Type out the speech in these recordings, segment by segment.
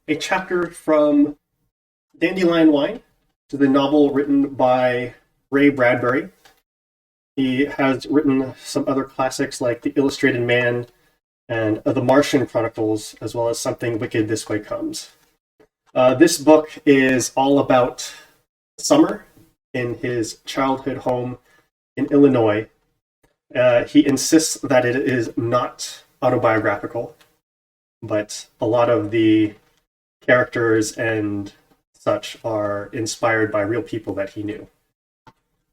a chapter from Dandelion Wine, to the novel written by Ray Bradbury. He has written some other classics like The Illustrated Man and The Martian Chronicles, as well as Something Wicked This Way Comes. This book is all about summer in his childhood home in Illinois. He insists that it is not autobiographical, but a lot of the characters and such are inspired by real people that he knew.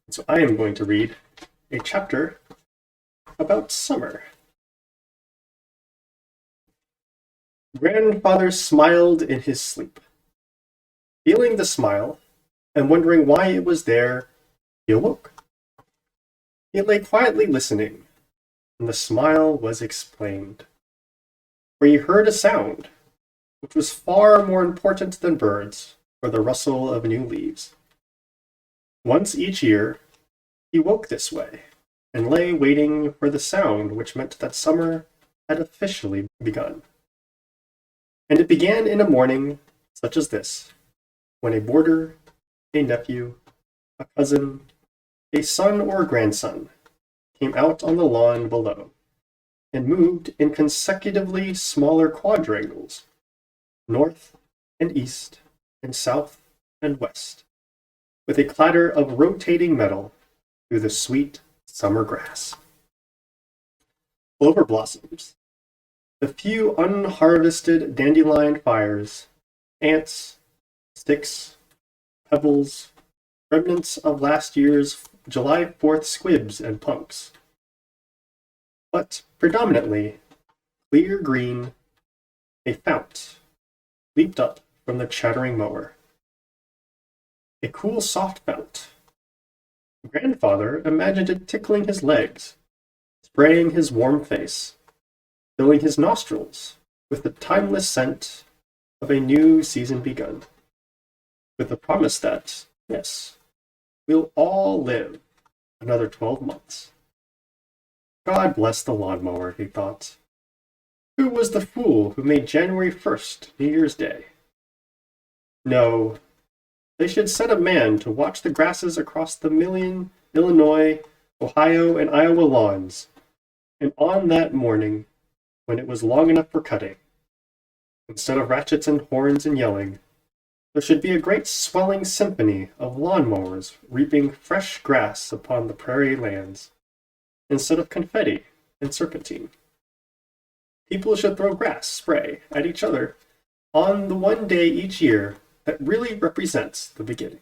So I am going to read a chapter about summer. Grandfather smiled in his sleep. Feeling the smile, and wondering why it was there, he awoke. He lay quietly listening, and the smile was explained. For he heard a sound, which was far more important than birds or the rustle of new leaves. Once each year, he woke this way, and lay waiting for the sound which meant that summer had officially begun. And it began in a morning such as this, when a boarder, a nephew, a cousin, a son or grandson came out on the lawn below and moved in consecutively smaller quadrangles, north and east and south and west, with a clatter of rotating metal through the sweet summer grass. Clover blossoms, the few unharvested dandelion fires, ants, sticks, pebbles, remnants of last year's July 4th squibs and punks. But predominantly, clear green, a fount leaped up from the chattering mower. A cool, soft fount. Grandfather imagined it tickling his legs, spraying his warm face, filling his nostrils with the timeless scent of a new season begun, with the promise that, yes, we'll all live another 12 months. God bless the lawnmower, he thought. Who was the fool who made January 1st New Year's Day? No, they should set a man to watch the grasses across the million Illinois, Ohio, and Iowa lawns, and on that morning, when it was long enough for cutting, instead of ratchets and horns and yelling, there should be a great swelling symphony of lawnmowers reaping fresh grass upon the prairie lands, instead of confetti and serpentine. People should throw grass spray at each other on the one day each year that really represents the beginning.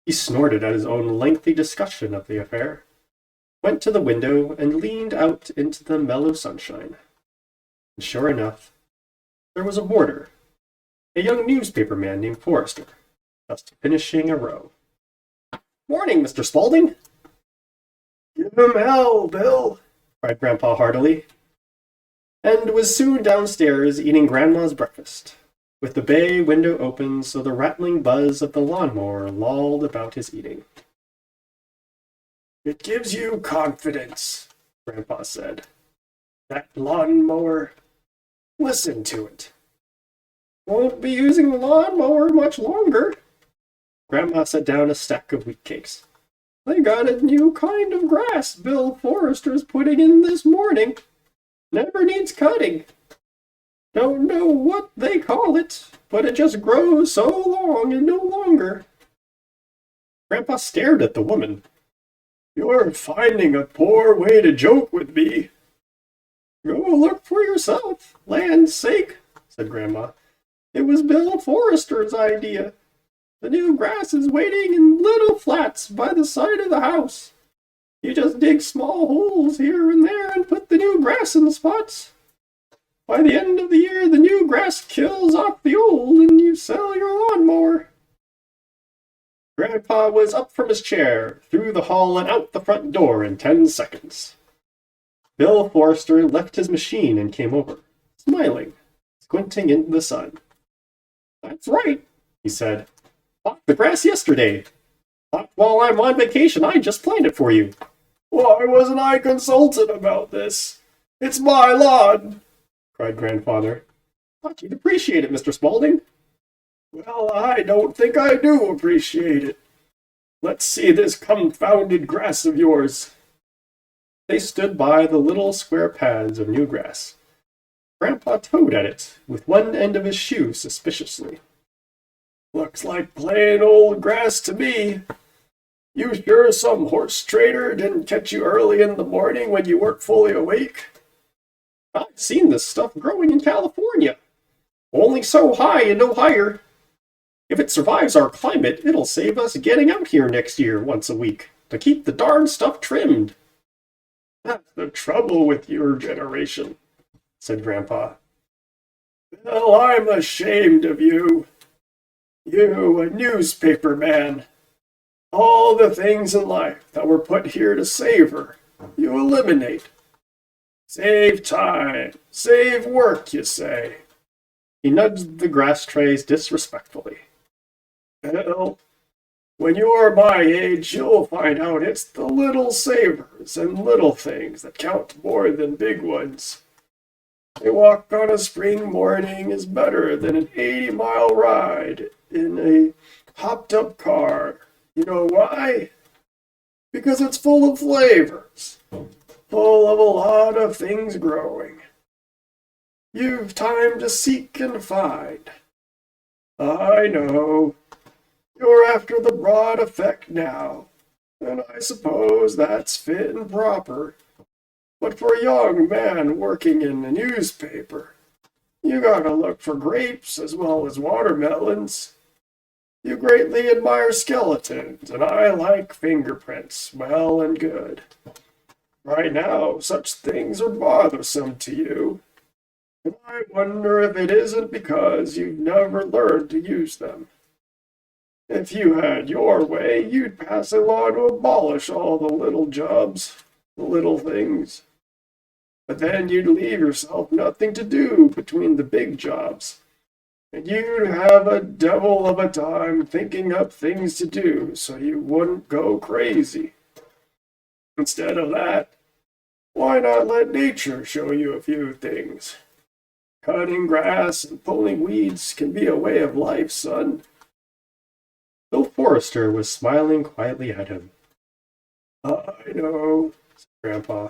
He snorted at his own lengthy discussion of the affair, went to the window and leaned out into the mellow sunshine. And sure enough, there was a boarder, a young newspaper man named Forrester, just finishing a row. "Morning, Mr. Spaulding." "Give him hell, Bill," cried Grandpa heartily, and was soon downstairs eating Grandma's breakfast, with the bay window open so the rattling buzz of the lawnmower lulled about his eating. "It gives you confidence," Grandpa said. "That lawnmower. Listen to it." "Won't be using the lawnmower much longer." Grandma set down a stack of wheat cakes. "They got a new kind of grass Bill Forrester's putting in this morning. Never needs cutting. Don't know what they call it, but it just grows so long and no longer." Grandpa stared at the woman. "You're finding a poor way to joke with me." "Go look for yourself, land's sake," said Grandma. "It was Bill Forrester's idea. The new grass is waiting in little flats by the side of the house. You just dig small holes here and there and put the new grass in the spots. By the end of the year, the new grass kills off the old and you sell your lawnmower." Grandpa was up from his chair, through the hall and out the front door in 10 seconds. Bill Forrester left his machine and came over, smiling, squinting into the sun. "That's right," he said. "Bought the grass yesterday. Thought while I'm on vacation I just plant it for you." "Why wasn't I consulted about this? It's my lawn," cried Grandfather. Thought you'd appreciate it, Mr. Spaulding. Well, I don't think I do appreciate it. Let's see this confounded grass of yours. They stood by the little square pads of new grass. Grandpa toed at it with one end of his shoe suspiciously. Looks like plain old grass to me. You sure some horse trader didn't catch you early in the morning when you weren't fully awake? I've seen this stuff growing in California. Only so high and no higher. If it survives our climate, it'll save us getting out here next year once a week to keep the darn stuff trimmed. That's the trouble with your generation, said Grandpa. Well, I'm ashamed of you. You, a newspaper man. All the things in life that were put here to savor, you eliminate. Save time, save work, you say. He nudged the grass trays disrespectfully. Well, when you're my age, you'll find out it's the little savers and little things that count more than big ones. A walk on a spring morning is better than an 80-mile ride in a hopped-up car. You know why? Because it's full of flavors, full of a lot of things growing. You've time to seek and find. I know. You're after the broad effect now, and I suppose that's fit and proper. But for a young man working in a newspaper, you gotta look for grapes as well as watermelons. You greatly admire skeletons, and I like fingerprints. Well and good. Right now, such things are bothersome to you. And I wonder if it isn't because you've never learned to use them. If you had your way, you'd pass a law to abolish all the little jobs, the little things. But then you'd leave yourself nothing to do between the big jobs. And you'd have a devil of a time thinking up things to do so you wouldn't go crazy. Instead of that, why not let nature show you a few things? Cutting grass and pulling weeds can be a way of life, son. Bill Forrester was smiling quietly at him. I know, said Grandpa.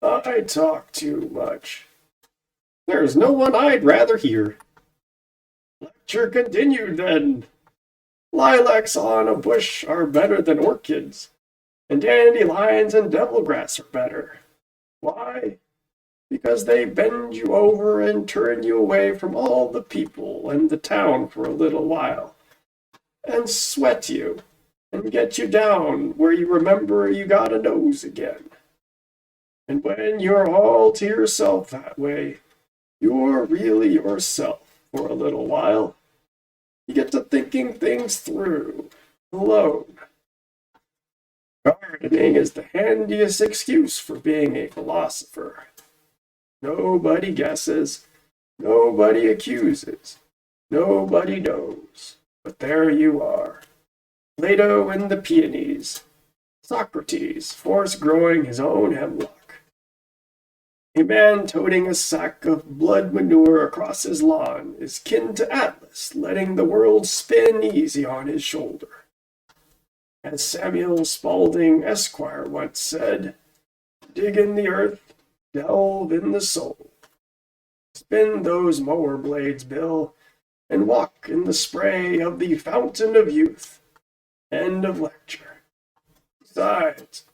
I talk too much. There's no one I'd rather hear. Lecture continued, then. Lilacs on a bush are better than orchids, and dandelions and devilgrass are better. Why? Because they bend you over and turn you away from all the people and the town for a little while, and sweat you, and get you down where you remember you got a nose again. And when you're all to yourself that way, you're really yourself for a little while. You get to thinking things through, alone. Gardening is the handiest excuse for being a philosopher. Nobody guesses, nobody accuses, nobody knows. But there you are, Plato and the peonies, Socrates force growing his own hemlock, a man toting a sack of blood manure across his lawn is kin to Atlas letting the world spin easy on his shoulder. As Samuel Spaulding, Esquire, once said, dig in the earth, delve in the soul. Spin those mower blades, Bill, and walk in the spray of the fountain of youth. End of lecture. Besides,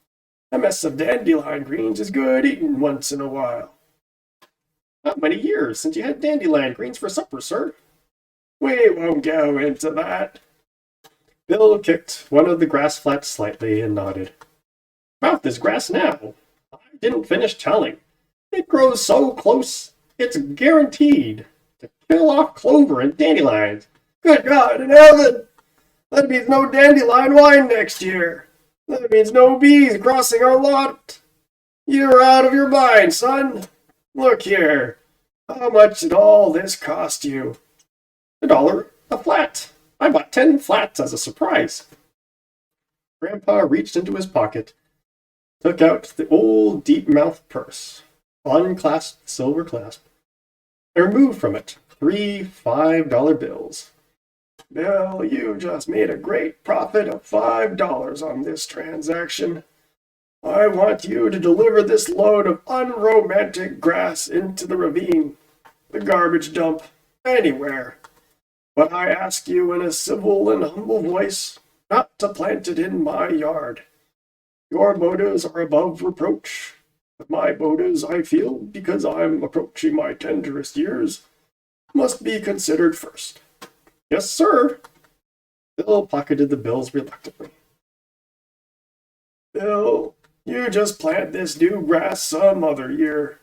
a mess of dandelion greens is good eating once in a while. Not many years since you had dandelion greens for supper, sir. We won't go into that. Bill kicked one of the grass flats slightly and nodded. About this grass now. I didn't finish telling. It grows so close, it's guaranteed to kill off clover and dandelions. Good God in heaven! That means no dandelion wine next year. That means no bees crossing our lot. You're out of your mind, son. Look here. How much did all this cost you? $1 a flat. I bought 10 flats as a surprise. Grandpa reached into his pocket, took out the old deep-mouthed purse, unclasped the silver clasp, and removed from it 3 $5 bills. Bill, you just made a great profit of $5 on this transaction. I want you to deliver this load of unromantic grass into the ravine, the garbage dump, anywhere. But I ask you in a civil and humble voice not to plant it in my yard. Your motives are above reproach, but my motives, I feel, because I'm approaching my tenderest years, must be considered first. Yes, sir. Bill pocketed the bills reluctantly. Bill, you just plant this new grass some other year.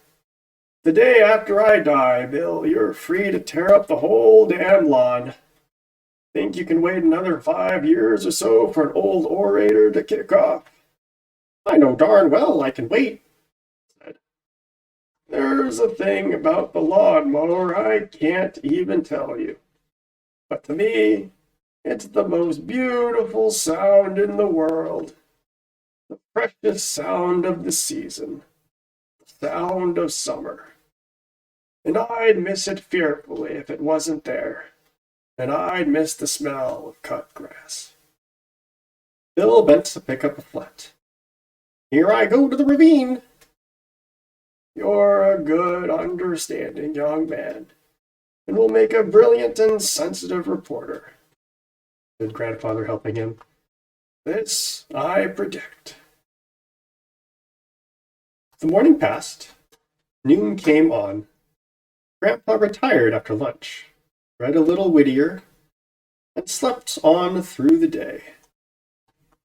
The day after I die, Bill, you're free to tear up the whole damn lawn. Think you can wait another 5 years or so for an old orator to kick off? I know darn well I can wait, he said. There's a thing about the lawnmower I can't even tell you. But to me, it's the most beautiful sound in the world. The precious sound of the season. The sound of summer. And I'd miss it fearfully if it wasn't there. And I'd miss the smell of cut grass. Bill bent to pick up a flat. Here I go to the ravine. You're a good, understanding young man, and will make a brilliant and sensitive reporter, said Grandfather, helping him. This I predict. The morning passed. Noon came on. Grandpa retired after lunch, read a little Whittier, and slept on through the day.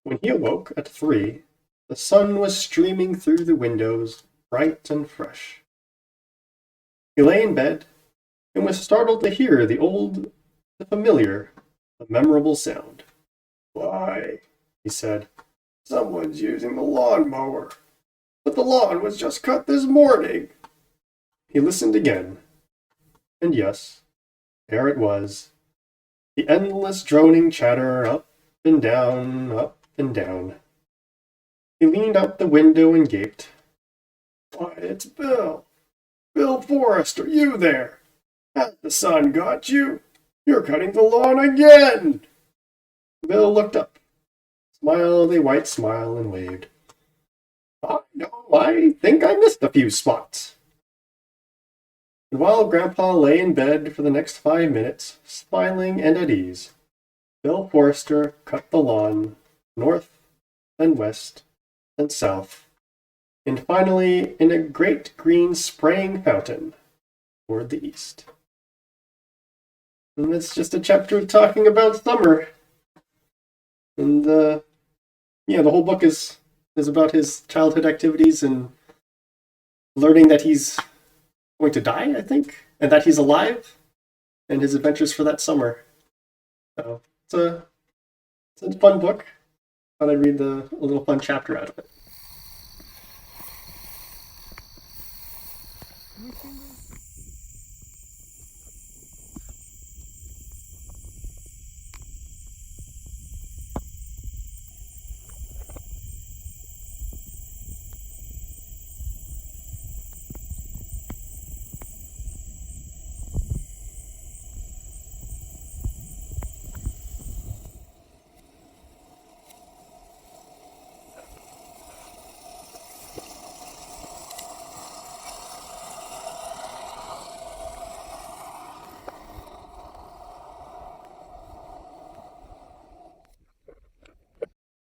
When he awoke at 3, the sun was streaming through the windows, bright and fresh. He lay in bed and was startled to hear the familiar, the memorable sound. Why, he said, someone's using the lawnmower. But the lawn was just cut this morning. He listened again. And yes, there it was. The endless droning chatter up and down, up and down. He leaned out the window and gaped. Why, it's Bill. Bill Forrester, you there? Has the sun got you? You're cutting the lawn again! Bill looked up, smiled a white smile, and waved. I think I missed a few spots. And while Grandpa lay in bed for the next 5 minutes, smiling and at ease, Bill Forrester cut the lawn north and west and south, and finally in a great green spraying fountain toward the east. And it's just a chapter talking about summer. And the whole book is about his childhood activities and learning that he's going to die, I think, and that he's alive, and his adventures for that summer. So it's a fun book. Thought I'd read a little fun chapter out of it.